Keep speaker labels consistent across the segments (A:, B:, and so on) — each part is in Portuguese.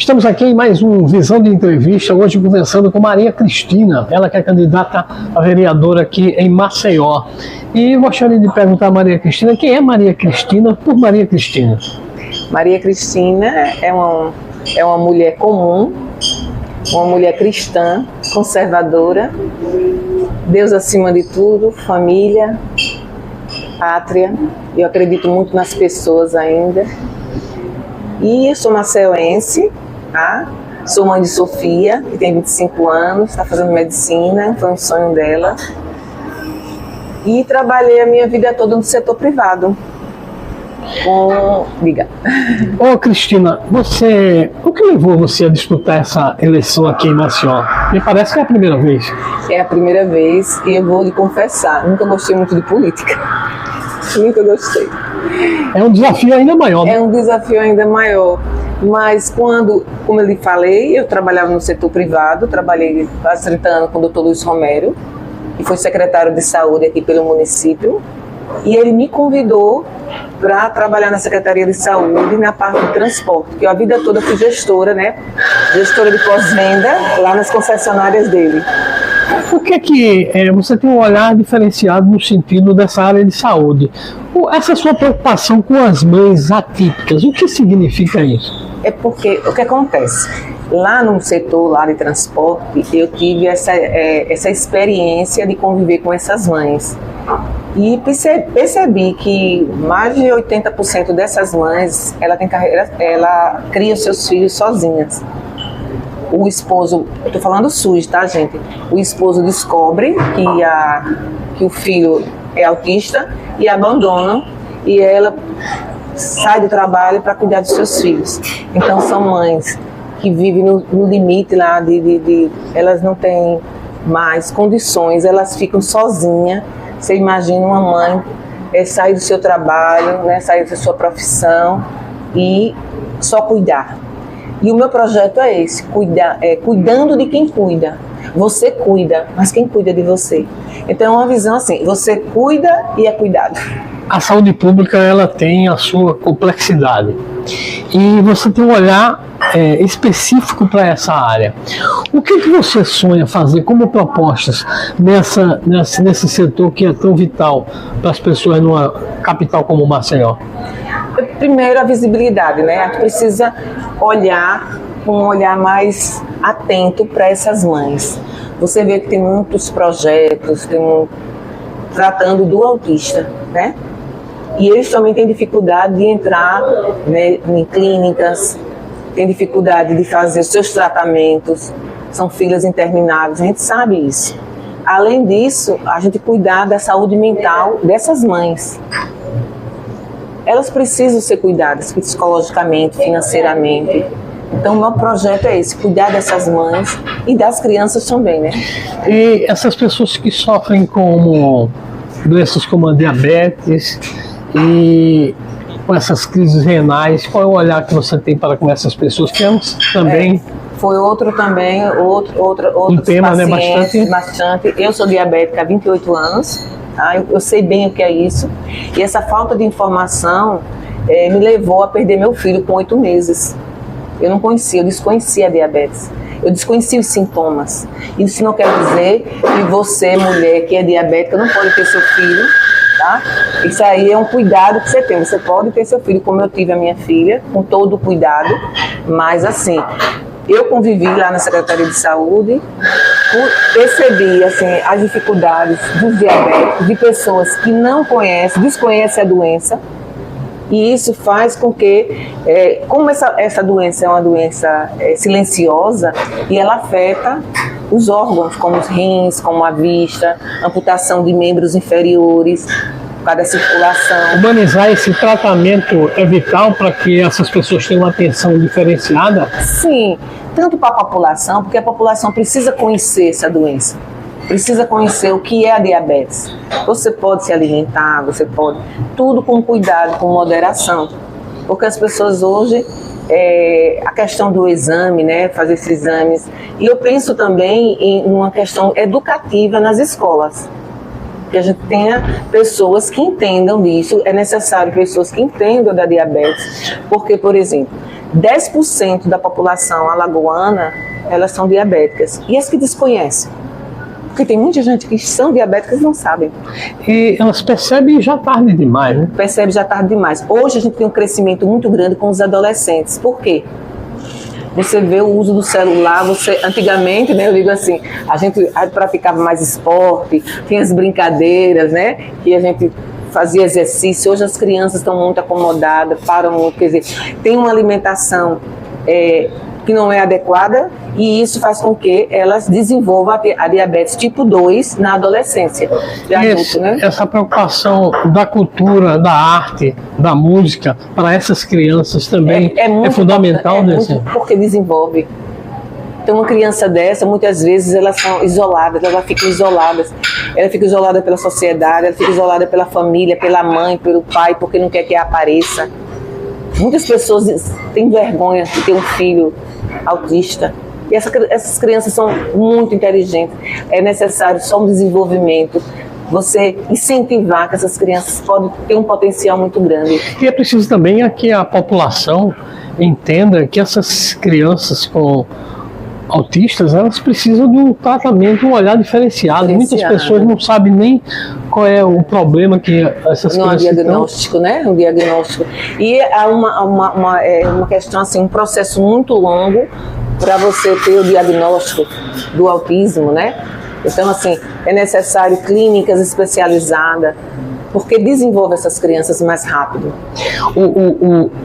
A: Estamos aqui em mais um Visão de Entrevista, hoje conversando com Maria Cristina, ela que é candidata a vereadora aqui em Maceió. E gostaria de perguntar a Maria Cristina, quem é Maria Cristina por Maria Cristina?
B: Maria Cristina é uma mulher comum, uma mulher cristã, conservadora, Deus acima de tudo, família, pátria. Eu acredito muito nas pessoas ainda. E eu sou maceioense, tá? Sou mãe de Sofia, que tem 25 anos, está fazendo medicina, foi um sonho dela. E trabalhei a minha vida toda no setor privado. Diga.
A: Ô Cristina, o que levou você a disputar essa eleição aqui em Maceió? Me parece que é a primeira vez.
B: É a primeira vez e eu vou lhe confessar, nunca gostei muito de política. Nunca gostei.
A: É um desafio ainda maior, né?
B: É um desafio ainda maior. Mas como eu lhe falei, eu trabalhava no setor privado, trabalhei quase 30 anos com o Dr. Luiz Romero, que foi secretário de saúde aqui pelo município. E ele me convidou para trabalhar na Secretaria de Saúde na parte de transporte, porque eu a vida toda fui gestora, né? Gestora de pós-venda lá nas concessionárias dele.
A: Por que você tem um olhar diferenciado no sentido dessa área de saúde? Essa sua preocupação com as mães atípicas, o que significa isso?
B: É porque, o que acontece? Lá no setor lá de transporte, eu tive essa experiência de conviver com essas mães. E percebi que mais de 80% dessas mães, ela cria os seus filhos sozinhas. O esposo, eu estou falando SUS, tá, gente? O esposo descobre que o filho é autista e abandona, e ela sai do trabalho para cuidar dos seus filhos. Então são mães que vivem no limite lá elas não têm mais condições, elas ficam sozinhas. Você imagina uma mãe sair do seu trabalho, né, sair da sua profissão e só cuidar. E o meu projeto é esse, cuidando de quem cuida. Você cuida, mas quem cuida de você? Então é uma visão assim, você cuida e é cuidado.
A: A saúde pública, ela tem a sua complexidade. E você tem um olhar específico para essa área. O que você sonha fazer como propostas nesse setor que é tão vital para as pessoas numa capital como Maceió?
B: Primeiro, a visibilidade, né? A gente precisa olhar com um olhar mais atento para essas mães. Você vê que tem muitos projetos tratando do autista, né? E eles também têm dificuldade de entrar, né, em clínicas, têm dificuldade de fazer os seus tratamentos, são filas intermináveis, a gente sabe isso. Além disso, a gente cuidar da saúde mental dessas mães. Elas precisam ser cuidadas psicologicamente, financeiramente. Então, o meu projeto é esse, cuidar dessas mães e das crianças também, né?
A: E essas pessoas que sofrem com doenças como a diabetes e com essas crises renais, qual é o olhar que você tem para com essas pessoas? Temos também...
B: Foi outro
A: tema,
B: pacientes,
A: né?
B: Bastante. Eu sou diabética há 28 anos, tá? Eu sei bem o que é isso. E essa falta de informação me levou a perder meu filho com 8 meses. Eu desconhecia a diabetes. Eu desconhecia os sintomas. Isso não quer dizer que você, mulher que é diabética, não pode ter seu filho, tá? Isso aí é um cuidado que você tem. Você pode ter seu filho, como eu tive a minha filha, com todo o cuidado, mas assim... Eu convivi lá na Secretaria de Saúde, percebi assim, as dificuldades dos diabéticos, de pessoas que não desconhecem a doença, e isso faz com que, como essa doença é uma doença silenciosa, e ela afeta os órgãos, como os rins, como a vista, amputação de membros inferiores, por causa da circulação.
A: Humanizar esse tratamento é vital para que essas pessoas tenham uma atenção diferenciada?
B: Sim, tanto para a população, porque a população precisa conhecer essa doença, precisa conhecer o que é a diabetes. Você pode se alimentar, você pode, tudo com cuidado, com moderação, porque as pessoas hoje, a questão do exame, né, fazer esses exames, e eu penso também em uma questão educativa nas escolas. que a gente tenha pessoas que entendam disso. É necessário pessoas que entendam da diabetes, porque, por exemplo, 10% da população alagoana, elas são diabéticas, e as que desconhecem. Porque tem muita gente que são diabéticas e não sabem.
A: E elas percebem já tarde demais, né?
B: Percebe já tarde demais. Hoje a gente tem um crescimento muito grande com os adolescentes. Por quê? Você vê o uso do celular, antigamente, né, eu digo assim, a gente praticava mais esporte, tinha as brincadeiras, né, que a gente fazia exercício. Hoje as crianças estão muito acomodadas, param muito, quer dizer, tem uma alimentação que não é adequada, e isso faz com que elas desenvolvam a diabetes tipo 2 na adolescência. Adulto, né?
A: Essa preocupação da cultura, da arte, da música, para essas crianças também é fundamental.
B: Muito, porque desenvolve. Então, uma criança dessa, muitas vezes, elas são isoladas, elas ficam isoladas. Ela fica isolada pela sociedade, ela fica isolada pela família, pela mãe, pelo pai, porque não quer que apareça. Muitas pessoas têm vergonha de ter um filho autista. E essas crianças são muito inteligentes. É necessário só um desenvolvimento, você incentivar que essas crianças podem ter um potencial muito grande.
A: E é preciso também que a população entenda que essas crianças com autistas, elas precisam de um tratamento, um olhar diferenciado. Muitas pessoas não sabem nem qual é o problema que essas
B: não
A: crianças
B: há diagnóstico, né? Um diagnóstico. E há uma questão, assim, um processo muito longo para você ter o diagnóstico do autismo, né? Então, assim, é necessário clínicas especializadas, porque desenvolve essas crianças mais rápido.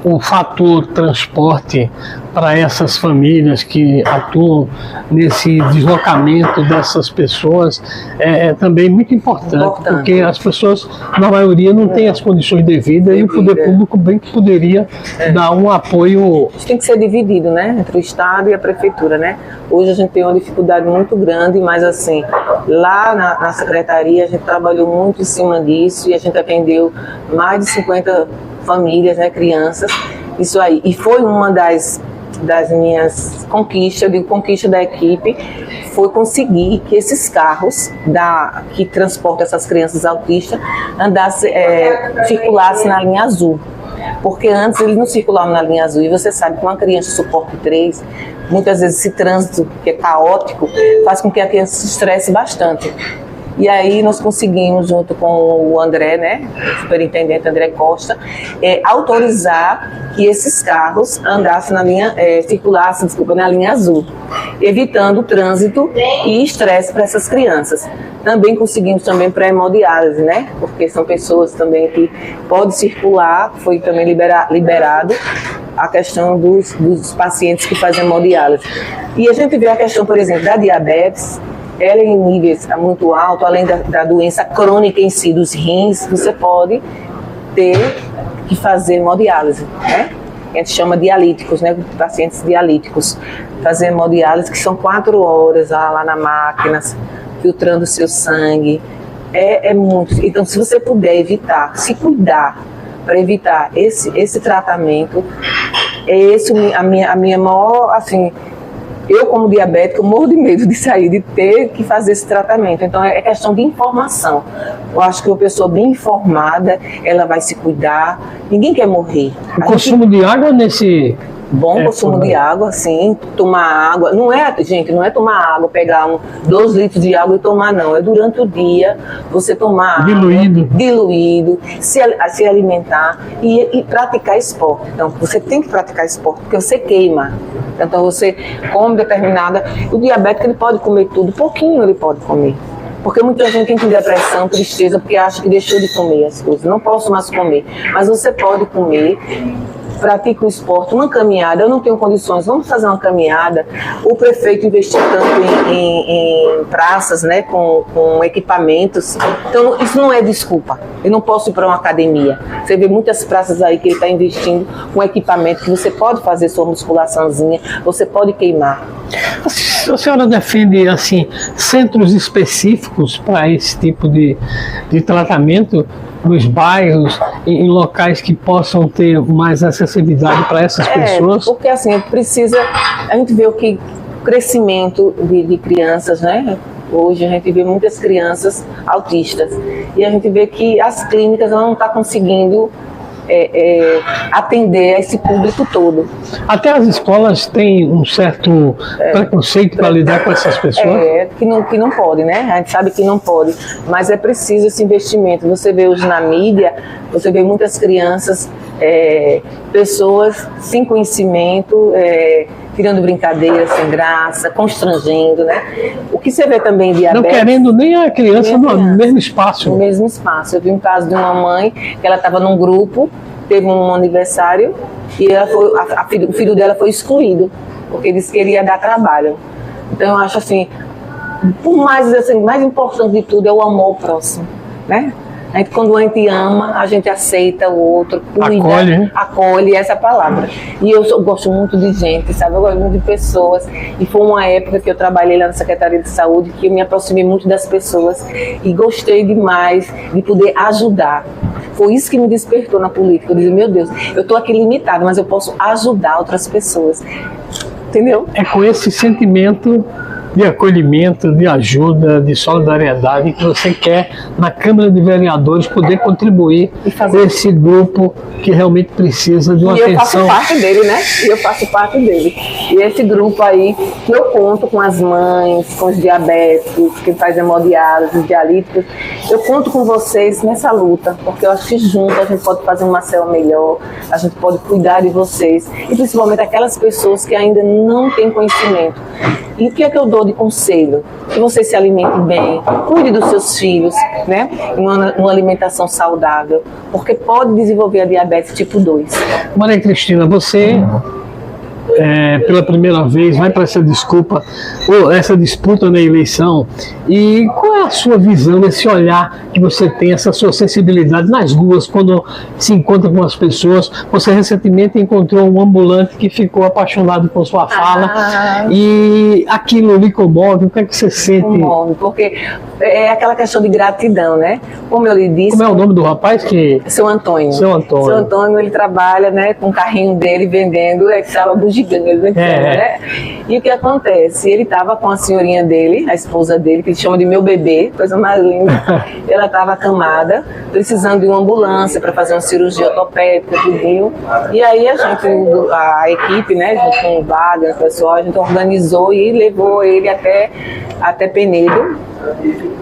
A: O fator transporte para essas famílias que atuam nesse deslocamento dessas pessoas é também muito importante, porque as pessoas, na maioria, não têm as condições devidas, e o poder público bem que poderia dar um apoio.
B: Isso tem que ser dividido, né, entre o Estado e a Prefeitura, né? Hoje a gente tem uma dificuldade muito grande, mas assim, lá na Secretaria a gente trabalhou muito em cima disso, e a gente atendeu mais de 50 famílias, né, crianças, isso aí. E foi uma das minhas conquistas, eu digo conquista da equipe, foi conseguir que esses carros que transportam essas crianças autistas circulassem na linha azul. Porque antes eles não circulavam na linha azul, e você sabe que uma criança suporte 3, muitas vezes esse trânsito que é caótico faz com que a criança se estresse bastante. E aí nós conseguimos, junto com o André, né, o superintendente André Costa, autorizar que esses carros andassem circulassem na linha azul, evitando o trânsito e estresse para essas crianças. Também conseguimos também para hemodiálise, né, porque são pessoas também que podem circular, foi também liberado a questão dos pacientes que fazem hemodiálise. E a gente vê a questão, por exemplo, da diabetes. Ela em níveis muito altos, além da doença crônica em si, dos rins, você pode ter que fazer hemodiálise, né? A gente chama dialíticos, né? Pacientes dialíticos. Fazer hemodiálise, que são 4 horas lá na máquina, filtrando o seu sangue. É muito. Então, se você puder evitar, se cuidar para evitar esse tratamento, a minha maior, assim... Eu, como diabético, morro de medo de sair, de ter que fazer esse tratamento. Então, é questão de informação. Eu acho que uma pessoa bem informada, ela vai se cuidar. Ninguém quer morrer.
A: O consumo de água nesse...
B: Bom consumo de água, sim. Tomar água. Não é tomar água, pegar 2 litros de água e tomar, não. É durante o dia você tomar água. Diluído. Se alimentar e praticar esporte. Então, você tem que praticar esporte, porque você queima. Então, você come determinada... O diabético, ele pode comer tudo. Pouquinho ele pode comer. Porque muita gente tem depressão, tristeza, porque acha que deixou de comer as coisas. Não posso mais comer. Mas você pode comer. Pratica o esporte, uma caminhada. Eu não tenho condições, vamos fazer uma caminhada. O prefeito investiu tanto em praças, né, com equipamentos. Então, isso não é desculpa. Eu não posso ir para uma academia. Você vê muitas praças aí que ele está investindo com equipamento, que você pode fazer sua musculaçãozinha, você pode queimar.
A: A senhora defende, assim, centros específicos para esse tipo de tratamento nos bairros, em locais que possam ter mais acessibilidade para essas pessoas?
B: Porque assim, a gente vê o crescimento de crianças, né? Hoje a gente vê muitas crianças autistas e a gente vê que as clínicas não estão conseguindo atender a esse público todo.
A: Até as escolas têm um certo preconceito para lidar com essas pessoas?
B: Que não pode, né? A gente sabe que não pode, mas é preciso esse investimento. Você vê hoje na mídia, você vê muitas crianças, pessoas sem conhecimento, tirando brincadeiras sem graça, constrangendo, né? O que você vê também de diabetes...
A: Não querendo nem a criança no mesmo espaço.
B: No mesmo espaço. Eu vi um caso de uma mãe que ela estava num grupo, teve um aniversário e o filho dela foi excluído, porque disse que ele ia dar trabalho. Então eu acho assim, por mais, assim, mais importante de tudo é o amor ao próximo, né? Quando a gente ama, a gente aceita o outro, cuida, acolhe essa palavra. E eu gosto muito de gente, sabe? Eu gosto muito de pessoas. E foi uma época que eu trabalhei lá na Secretaria de Saúde que eu me aproximei muito das pessoas e gostei demais de poder ajudar. Foi isso que me despertou na política. Eu disse, meu Deus, eu estou aqui limitada, mas eu posso ajudar outras pessoas. Entendeu?
A: É com esse sentimento de acolhimento, de ajuda, de solidariedade que você quer na Câmara de Vereadores poder contribuir com esse grupo que realmente precisa de uma atenção.
B: E eu faço parte dele, né? Eu faço parte dele. E esse grupo aí, que eu conto com as mães, com os diabéticos, que faz hemodiálise, os dialíticos, eu conto com vocês nessa luta, porque eu acho que junto a gente pode fazer uma célula melhor, a gente pode cuidar de vocês, e principalmente aquelas pessoas que ainda não têm conhecimento. E o que é que eu dou de conselho? Que você se alimente bem, cuide dos seus filhos, né? Uma alimentação saudável, porque pode desenvolver a diabetes tipo 2.
A: Maria Cristina, você pela primeira vez vai para essa disputa na eleição, e qual é a sua visão, esse olhar que você tem, essa sua sensibilidade nas ruas, quando se encontra com as pessoas? Você recentemente encontrou um ambulante que ficou apaixonado por sua fala, e aquilo lhe comove. O que é que você sente?
B: Comove, porque é aquela questão de gratidão, né? Como eu lhe disse...
A: Como é o nome do rapaz?
B: Seu Antônio.
A: Seu Antônio.
B: Seu Antônio, ele trabalha, né, com o carrinho dele vendendo, estava bugigando, né? E o que acontece? Ele estava com a senhorinha dele, a esposa dele, que ele chama de meu bebê, coisa mais linda. Ela estava acamada, precisando de uma ambulância para fazer uma cirurgia ortopédica, tudinho. E aí a equipe, né, junto com o Wagner, o pessoal, a gente organizou e levou ele até Penedo.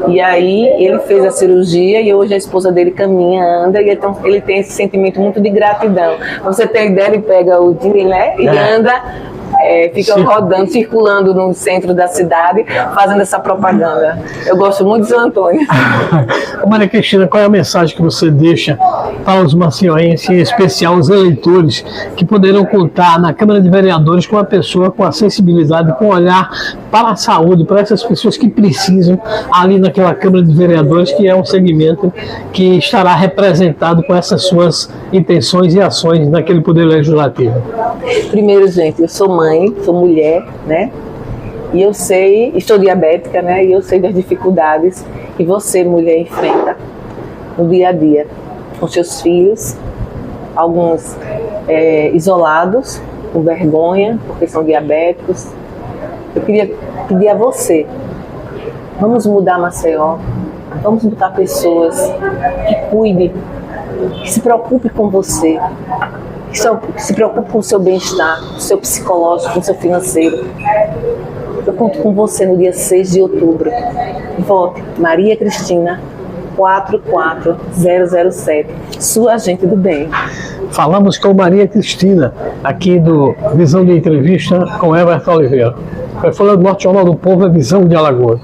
B: E aí ele fez a cirurgia e hoje a esposa dele caminha, anda, e ele tem esse sentimento muito de gratidão. Você tem ideia, ele pega o dinheiro, né, e anda, fica rodando, circulando no centro da cidade, fazendo essa propaganda. Eu gosto muito do seu Antônio.
A: Maria Cristina, qual é a mensagem que você deixa para os maceienses, em especial os eleitores, que poderão contar na Câmara de Vereadores com uma pessoa com a sensibilidade, com olhar para a saúde, para essas pessoas que precisam ali naquela Câmara de Vereadores, que é um segmento que estará representado com essas suas intenções e ações naquele Poder Legislativo?
B: Primeiro, gente, eu sou mãe, sou mulher, né? E eu sei, estou diabética, né? E eu sei das dificuldades que você, mulher, enfrenta no dia a dia com seus filhos, alguns isolados, com vergonha, porque são diabéticos. Eu queria pedir a você, vamos mudar Maceió, vamos botar pessoas que cuidem, que se preocupem com você, que se preocupe com o seu bem-estar, com o seu psicológico, com o seu financeiro. Eu conto com você no dia 6 de outubro. Vote Maria Cristina 44007, sua agente do bem.
A: Falamos com Maria Cristina, aqui do Visão de Entrevista com Everton Oliveira. Foi falando do Norte Jornal do Povo, a Visão de Alagoas.